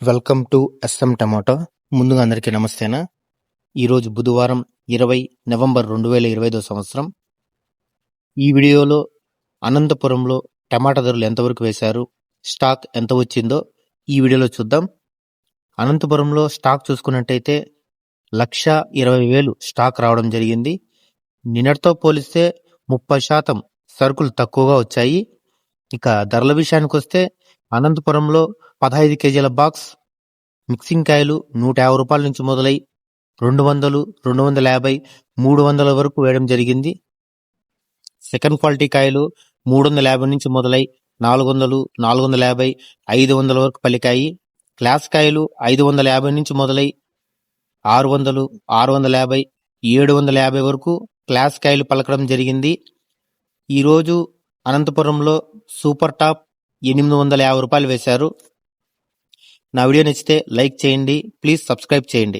Welcome to S M tomato. ముందుగా అందరికీ నమస్తేనా. ఈరోజు బుధవారం 20 నవంబర్ 2025 సంవత్సరం. ఈ వీడియోలో అనంతపురంలో టమాటా ధరలు ఎంతవరకు వేశారు, స్టాక్ ఎంత వచ్చిందో ఈ వీడియోలో చూద్దాం. అనంతపురంలో స్టాక్ చూసుకున్నట్టయితే 1,20,000 స్టాక్ రావడం జరిగింది. నిన్నటితో పోలిస్తే 30% సరుకులు తక్కువగా వచ్చాయి. ఇక ధరల విషయానికి వస్తే అనంతపురంలో 15 కేజీల బాక్స్ మిక్సింగ్ కాయలు 150 రూపాయల నుంచి మొదలై 200, 250, 300 వరకు వేయడం జరిగింది. సెకండ్ క్వాలిటీ కాయలు 350 నుంచి మొదలై 400, 450, 500 వరకు పలికాయి. క్లాస్ కాయలు 550 నుంచి మొదలై 600, 650, 750 వరకు క్లాస్ కాయలు పలకడం జరిగింది. ఈరోజు అనంతపురంలో సూపర్ టాప్ 850 రూపాయలు వేశారు. నా వీడియో నచ్చితే లైక్ చేయండి, ప్లీజ్ సబ్స్క్రైబ్ చేయండి.